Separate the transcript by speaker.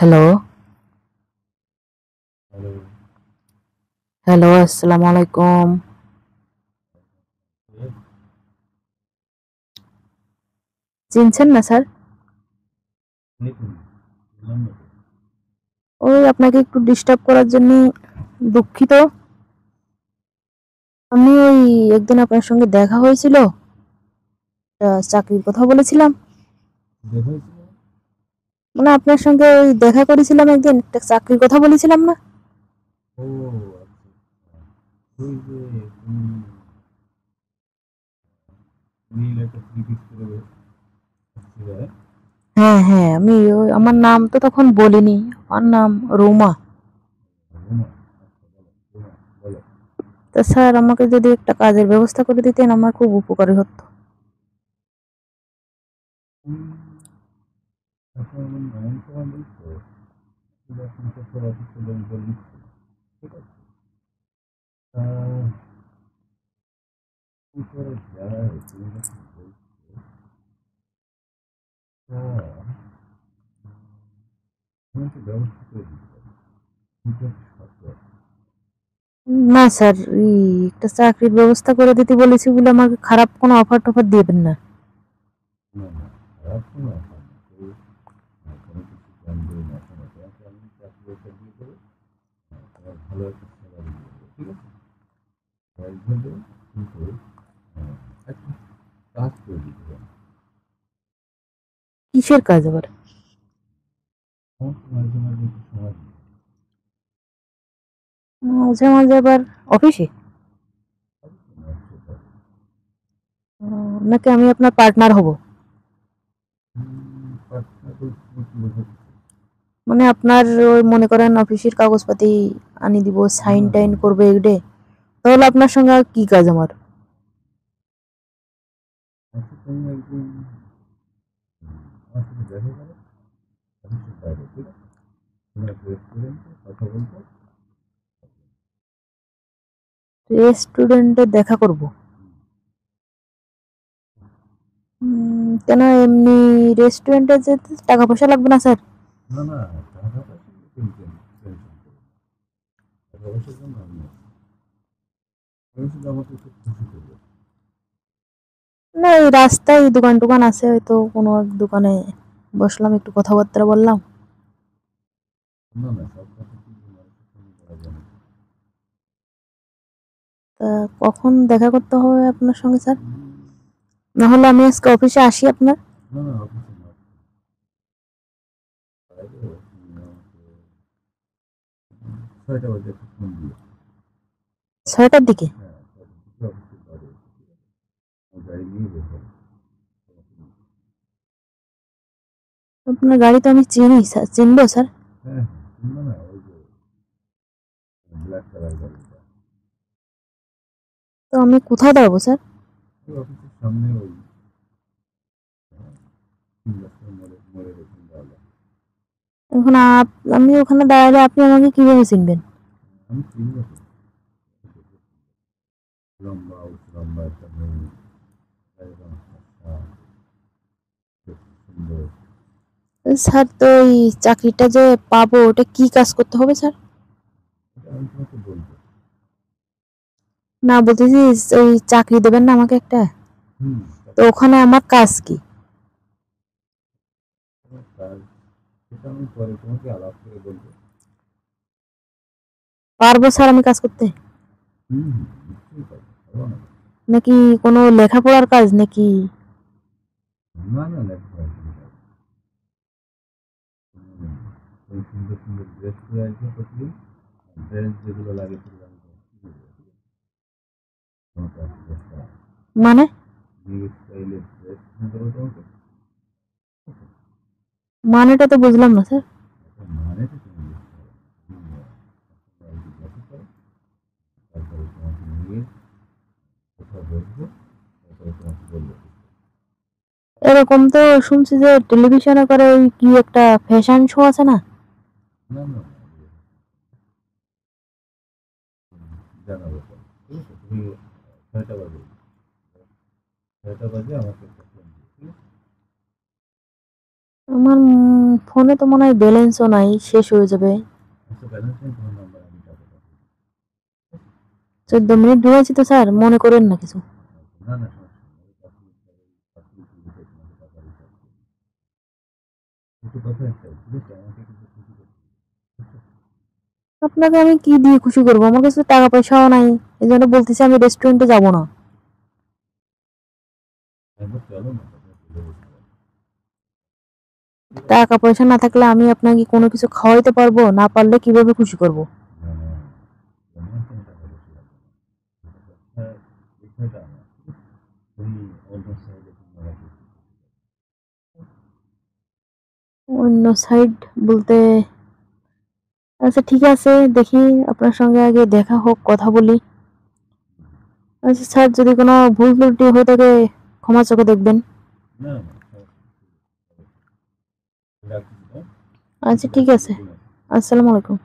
Speaker 1: Hello,
Speaker 2: hello,
Speaker 1: hello, আসসালামু আলাইকুম।
Speaker 2: কে?
Speaker 1: চিনছেন না স্যার?
Speaker 2: দেখুন, নাম নাকি?
Speaker 1: ওই আপনাকে একটু ডিস্টার্ব করার জন্য দুঃখিত। আমি ওই একদিন আপনার সঙ্গে দেখা হয়েছিল, চাকরির কথা বলেছিলাম।
Speaker 2: দেখা হয়েছিল?
Speaker 1: মানে আপনার সঙ্গে ওই দেখা করেছিলাম একদিন, একটা চাকরির কথা বলেছিলাম না?
Speaker 2: ও আচ্ছা, ওই যে তুমি নীল একটা থ্রি পিস পরে আসছিলে,
Speaker 1: হ্যাঁ হ্যাঁ, আমি ওই আমার নাম তো তখন বলিনি। আমার নাম রোমা।
Speaker 2: রোমা। আচ্ছা, বলো রোমা, বলো।
Speaker 1: তা স্যার, আমাকে যদি একটা কাজের ব্যবস্থা করে দিতেন আমার খুব উপকারী হতো।
Speaker 2: হুম, এখন এমন সময় বলছো, আসলে এখন তো সব অফিসে লোকজন নিচ্ছে না। ঠিক আছে, আহ, কি করে যায় তুমি যখন বলছো, তা আমি একটা ব্যবস্থা করে দিতে পারি। কিন্তু একটা শর্ত আছে।
Speaker 1: না স্যার, একটা চাকরির ব্যবস্থা করে দিতে বলেছি বলে আমাকে খারাপ কোনো অফার টফার দিবেন না।
Speaker 2: না না, খারাপ কোনো অফার না, কেউ কোনো কিছু জানবে না, শোনো তোমাকে আমি চাকরি একটা দিয়ে দেবো, তোমার ভালো একটা স্যালারি দিয়ে দেবো, ঠিক আছে? স্যালারি দিয়ে দেবো, কিন্তু একটা কাজ করে দিতে হবে।
Speaker 1: কিসের কাজ আবার?
Speaker 2: আমাকে মাঝে মাঝে একটু সময় দিতে
Speaker 1: মাঝে মাঝে আবার অফিসে?
Speaker 2: হবে, কোনো অসুবিধা হবে।
Speaker 1: নাকি আমি আপনার পার্টনার হব?
Speaker 2: পার্টনার বলতে তুমি কি বোঝাতে চাও?
Speaker 1: মানে আপনার ওই মনে করেন অফিসের কাগজপাতি আনি দিব, সাইন
Speaker 2: না না
Speaker 1: টাইন
Speaker 2: না,
Speaker 1: করবে এগুলো, তাহলে আপনার সঙ্গে আর কি কাজ আমার?
Speaker 2: আচ্ছা তুমি একদিন আমার সাথে দেখা করো অফিসের বাইরে, ঠিক আছে? কোনো একটা রেস্টুরেন্টে কথা বলবো।
Speaker 1: রেস্টুরেন্টে দেখা করব? কেন, এমনি রেস্টুরেন্টে যেতে টাকা পয়সা লাগবে না স্যার?
Speaker 2: না না, টাকা পয়সা নিয়ে টেনশন করো না। টাকা পয়সার জন্য আমি আছি। তুমি শুধু আমাকে একটু খুশি করবে।
Speaker 1: না, এই রাস্তায় দোকান টোকান আছে, হয়তো কোনো এক দোকানে বসলাম, একটু কথাবার্তা বললাম।
Speaker 2: না না, সব কথা কিন্তু মানুষের সঙ্গে বলা যায় না।
Speaker 1: তা কখন দেখা করতে হবে আপনার সঙ্গে স্যার?
Speaker 2: উম,
Speaker 1: না হলে আমি আজকে অফিসে আসি আপনার।
Speaker 2: না না, অফিসে না, বাইরে তুমি আমাকে ৬টা বাজে একটা ফোন দিও।
Speaker 1: 6টার দিকে?
Speaker 2: হ্যাঁ, ৬টার দিকে অফিসের বাইরে এসো, ঠিক আছে? আমার গাড়ি নিয়ে বের হবো তোমাকে নিয়ে।
Speaker 1: আপনার গাড়ি তো আমি চিনি স্যার, চিনবো স্যার?
Speaker 2: হ্যাঁ হ্যাঁ, চিনবে না? ওই যে ব্ল্যাক কালার গাড়িটা,
Speaker 1: তো আমি কোথায় দাঁড়াবো স্যার?
Speaker 2: ওই অফিসের সামনে ওই ৩ রাস্তার মোড়ের ওখানে দাঁড়ালাম।
Speaker 1: এখন আমি ওখানে দাঁড়ালে আপনি আমাকে কিভাবে চিনবেন?
Speaker 2: আমি চিনবো তো, লম্বা উঁচু লম্বা একটা মেয়ে, গায়ের রং ফর্সা, দেখতে সুন্দর।
Speaker 1: স্যার, তো এই চাকরিটা যে পাবো ওটা কি কাজ করতে হবে স্যার?
Speaker 2: এটা আমি তোমাকে বলবো।
Speaker 1: না, বলতেছি ওই চাকরি দেবেন না আমাকে একটা?
Speaker 2: হুম,
Speaker 1: তো ওখানে আমার কাজ কি?
Speaker 2: তোমার কাজ সেটা আমি পরে তোমাকে আলাপ করে বলবো।
Speaker 1: পারবো স্যার আমি কাজ করতে?
Speaker 2: হুম হুম, নিশ্চয়ই পারবো, পারবো না?
Speaker 1: নাকি কোনো লেখাপড়ার কাজ নাকি?
Speaker 2: না না, লেখাপড়া কোনো কাজ না। হুম, তুমি সুন্দর সুন্দর ড্রেস পরে আসবে প্রতিদিন, ড্রেস যেগুলো লাগে সেগুলো আমি তোমাকে কিনে দেবো, ঠিক আছে? তোমাকে একটা দশটা
Speaker 1: মানে?
Speaker 2: নিউ স্টাইলের ড্রেস কিনে দেবো তোমাকে।
Speaker 1: মানেটা তো বুঝলাম না স্যার।
Speaker 2: একটা মানেটা তুমি বুঝতে হবে না। তুমি কাস্টমার জিজ্ঞাসা করো, তারপরে তোমাকে নিয়ে কোথাও বসবো, তারপরে তোমাকে বলবো।
Speaker 1: এরকম তো শুনছি যে টেলিভিশনে করে ওই কি একটা ফ্যাশন শো আছে না?
Speaker 2: না না না, জানাবো পরে, ঠিক আছে? তুমি ৬টা বাজে, ৬টা বাজে আমাকে একটা ফোন দিও, ঠিক আছে?
Speaker 1: আমার ফোনে তো মনে হয় ব্যালেন্সও নাই, শেষ হয়ে যাবে।
Speaker 2: আচ্ছা ব্যালেন্স নেই তোমার নাম্বার আমি টাকা পাঠাবো।
Speaker 1: 14 মিনিট ঢুকেছি তো স্যার, মনে করেন না কিছু।
Speaker 2: না না সমস্যা নেই, আমি 5 মিনিট পরে 5 মিনিট তোমাকে টাকা রিচার্জ করবো। একটু কথা একটাই, ঠিক আছে? আমাকে কিন্তু খুশি করতে হবে, বুঝছো?
Speaker 1: আপনাকে আমি কি দিয়ে খুশি করবো? আমার কাছে টাকা পয়সাও নাই, এই জন্য বলতেছি আমি রেস্টুরেন্টে যাব না।
Speaker 2: একবার চলো না, তারপরে চলে যেতে পারো।
Speaker 1: টাকা পয়সা না থাকলে আমি আপনাকে কোনো কিছু খাওয়াইতে পারবো না, পারলে কিভাবে খুশি করব?
Speaker 2: না না, তোমার কোনো টাকা পয়সা লাগবে না। হ্যাঁ, বিষয়টা আমার, ঠিক আছে? তুমি অন্য সাইডে তুমি আমাকে একটু খুশি করো।
Speaker 1: অন্য সাইড বলতে? আচ্ছা ঠিক আছে, দেখি, আপনার সঙ্গে আগে দেখা হোক, কথা বলি। আচ্ছা স্যার, যদি কোনো ভুল ত্রুটি হয়ে থাকে ক্ষমা চোখে দেখবেন।
Speaker 2: না না সমস্যা নেই, ঠিক আছে, রাখছি, হ্যাঁ?
Speaker 1: আচ্ছা ঠিক আছে।
Speaker 2: Good night.
Speaker 1: আসসালামু আলাইকুম।